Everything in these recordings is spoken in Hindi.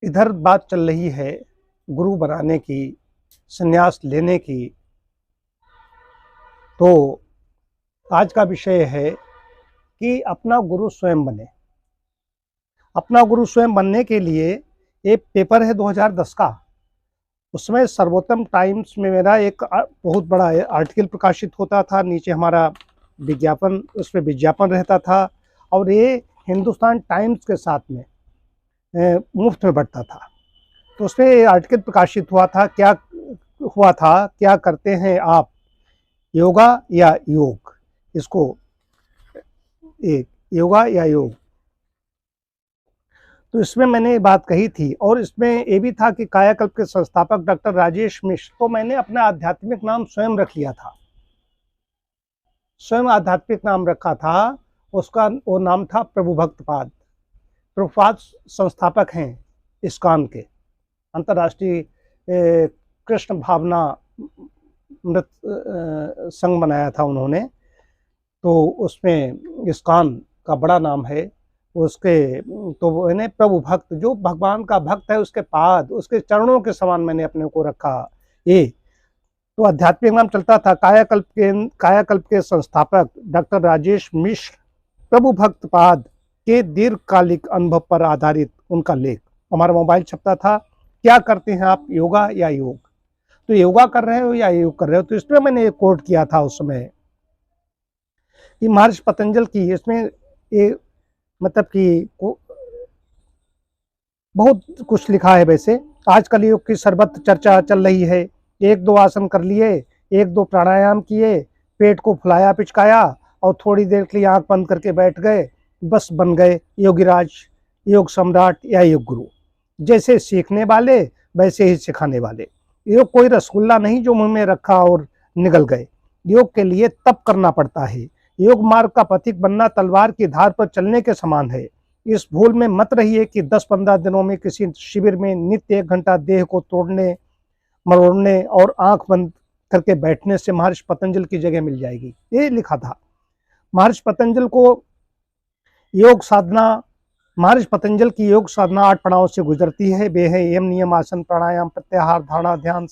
इधर बात चल रही है गुरु बनाने की, संन्यास लेने की। तो आज का विषय है कि अपना गुरु स्वयं बने। अपना गुरु स्वयं बनने के लिए एक पेपर है 2010 का, उसमें सर्वोत्तम टाइम्स में मेरा एक बहुत बड़ा आर्टिकल प्रकाशित होता था। नीचे हमारा विज्ञापन, उस पर विज्ञापन रहता था और ये हिंदुस्तान टाइम्स के साथ में मुफ्त में बढ़ता था। तो उसमें आर्टिकल प्रकाशित हुआ था, क्या करते हैं आप, योगा या योग। इसको एक योगा या योग, तो इसमें मैंने ये बात कही थी। और इसमें ये भी था कि कायाकल्प के संस्थापक डॉक्टर राजेश मिश्र, तो मैंने अपना आध्यात्मिक नाम स्वयं रख लिया था, स्वयं आध्यात्मिक नाम रखा था। उसका वो नाम था प्रभु भक्तपाद। प्रभुपाद संस्थापक हैं इस्कॉन के, अंतर्राष्ट्रीय कृष्ण भावना मृत संघ बनाया था उन्होंने। तो उसमें इस्कॉन का बड़ा नाम है उसके। तो मैंने प्रभु भक्त, जो भगवान का भक्त है, उसके पाद, उसके चरणों के समान मैंने अपने को रखा। ये तो आध्यात्मिक नाम चलता था। कायाकल्प के संस्थापक डॉक्टर राजेश मिश्र, प्रभु भक्त पाद के दीर्घकालिक अनुभव पर आधारित उनका लेख हमारा मोबाइल छपता था। क्या करते हैं आप, योगा या योग। तो योगा कर रहे हो या योग कर रहे हो। तो इसमें मैंने एक कोट किया था उस समय कि महर्षि पतंजल की, इसमें ये मतलब कि बहुत कुछ लिखा है। वैसे आजकल योग की सर्वत्र चर्चा चल रही है। एक दो आसन कर लिए, एक दो प्राणायाम किए, पेट को फुलाया पिचकाया और थोड़ी देर के लिए आंख बंद करके बैठ गए, बस बन गए योगीराज, योग सम्राट या योग गुरु। जैसे सीखने वाले वैसे ही सिखाने वाले। योग कोई रसगुल्ला नहीं जो मुंह में रखा और निगल गए। योग के लिए तप करना पड़ता है। योग मार्ग का पथिक बनना तलवार की धार पर चलने के समान है। इस भूल में मत रहिए कि 10-15 दिनों में किसी शिविर में नित्य 1 घंटा देह को तोड़ने मरोड़ने और आंख बंद करके बैठने से महर्षि पतंजल की जगह मिल जाएगी। ये लिखा था। महर्षि पतंजल की योग साधना 8 पड़ावों से गुजरती है। वे है यम, नियम, आसन, प्राणायाम, प्रत्याहार, धारणा, ध्यान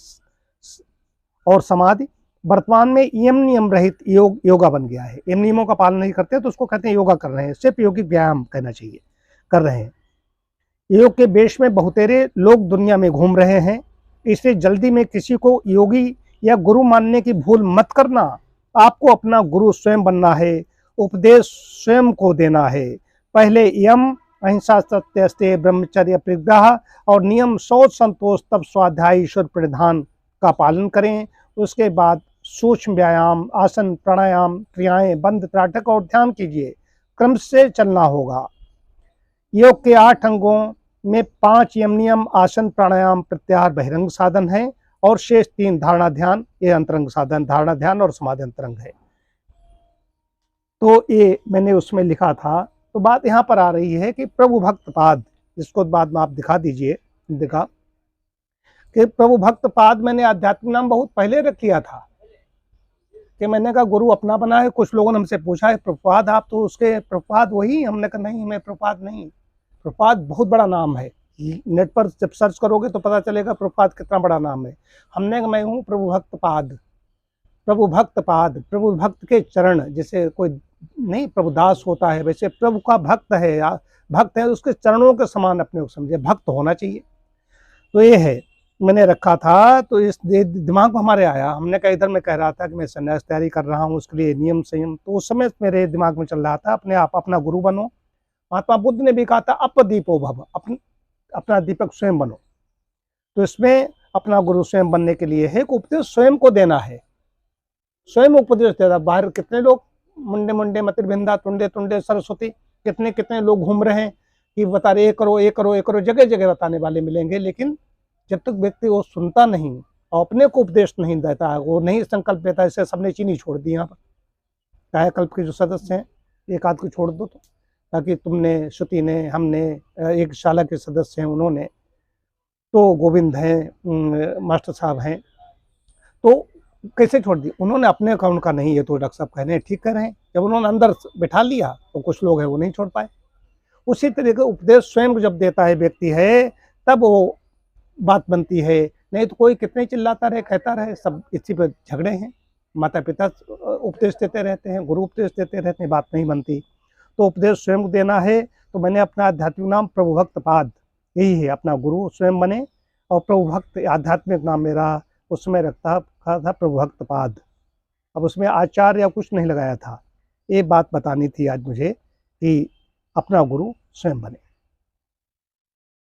और समाधि। वर्तमान में यम नियम रहित योगा बन गया है। यम नियमों का पालन नहीं करते तो उसको कहते हैं योगा कर रहे हैं, सिर्फ योगिक व्यायाम कहना चाहिए, कर रहे हैं। योग के बेश में बहुतेरे लोग दुनिया में घूम रहे हैं, इसलिए जल्दी में किसी को योगी या गुरु मानने की भूल मत करना। आपको अपना गुरु स्वयं बनना है, उपदेश स्वयं को देना है। पहले यम, अहिंसा, सत्य, अस्तेय, ब्रह्मचर्य, परिग्रह और नियम, शौच, संतोष, तब स्वाध्याय, ईश्वर प्रधान का पालन करें। उसके बाद सूक्ष्म व्यायाम, आसन, प्राणायाम, क्रियाएं, बंध, त्राटक और ध्यान कीजिए। क्रम से चलना होगा। योग के 8 अंगों में 5 यम, नियम, आसन, प्राणायाम, प्रत्याहार बहिरंग साधन है और शेष 3 धारणा ध्यान, ये अंतरंग साधन, धारणा ध्यान और समाधि अंतरंग है। तो ये मैंने उसमें लिखा था। तो बात यहाँ पर आ रही है कि प्रभु भक्त पाद, जिसको बाद में आप दिखा दीजिए, दिखा कि प्रभु भक्त पाद मैंने आध्यात्मिक नाम बहुत पहले रख लिया था कि मैंने कहा गुरु अपना बना है। कुछ लोगों ने हमसे पूछा है प्रभुपाद आप, तो उसके प्रभुपाद वही। हमने कहा नहीं, मैं प्रभुपाद नहीं। प्रभुपाद बहुत बड़ा नाम है, नेट पर जब सर्च करोगे तो पता चलेगा प्रभुपाद कितना बड़ा नाम है। हमने कहा मैं हूँ प्रभु भक्त पाद। प्रभु भक्त पाद, प्रभु भक्त के चरण, जैसे कोई नहीं प्रभुदास होता है, वैसे प्रभु का भक्त है, भक्त है उसके चरणों के समान अपने को समझे, भक्त होना चाहिए। तो ये है मैंने रखा था। तो इस दिमाग में हमारे आया, हमने कहा इधर मैं कह रहा था कि मैं संन्यास तैयारी कर रहा हूँ, उसके लिए नियम संयम, तो उस समय मेरे दिमाग में चल रहा था अपने आप अपना गुरु बनो। महात्मा बुद्ध ने भी कहा था अपदीपो भव, अपना दीपक स्वयं बनो। तो इसमें अपना गुरु स्वयं बनने के लिए है, उपदेश स्वयं को देना है, स्वयं उपदेश देना। बाहर कितने लोग मुंडे मुंडे, मतिर्भिंदा, तुंडे तुंडे, सरस्वती, कितने लोग घूम रहे हैं कि बता रहे ये करो ये करो ये करो, जगह जगह बताने वाले मिलेंगे। लेकिन जब तक व्यक्ति वो सुनता नहीं और अपने को उपदेश नहीं देता है, वो नहीं संकल्प लेता, इससे सबने चीनी छोड़ दी। यहाँ पर कायाकल्प के जो सदस्य हैं, एक आध को छोड़ दो तो, ताकि तुमने, श्रुति ने, हमने, एक शाला के सदस्य हैं उन्होंने, तो गोविंद हैं, मास्टर साहब हैं, तो कैसे छोड़ दी उन्होंने अपने का, उनका नहीं। ये तो डॉक्टर साहब कह रहे हैं, ठीक कह रहे हैं। जब उन्होंने अंदर बैठा लिया तो कुछ लोग हैं वो नहीं छोड़ पाए। उसी तरीके उपदेश स्वयं जब देता है व्यक्ति है तब वो बात बनती है। नहीं तो कोई कितने चिल्लाता रहे, कहता रहे, सब इसी पे झगड़े हैं। माता पिता उपदेश देते रहते हैं, गुरु उपदेश देते रहते हैं, बात नहीं बनती। तो उपदेश स्वयं देना है, तो मैंने अपना आध्यात्मिक नाम प्रभु भक्त पाद यही है, अपना गुरु स्वयं बने। और प्रभु भक्त आध्यात्मिक नाम मेरा उस समय रखा था प्रभु भक्त पाद। अब उसमें आचार्य या कुछ नहीं लगाया था। ये बात बतानी थी आज मुझे कि अपना गुरु स्वयं बने।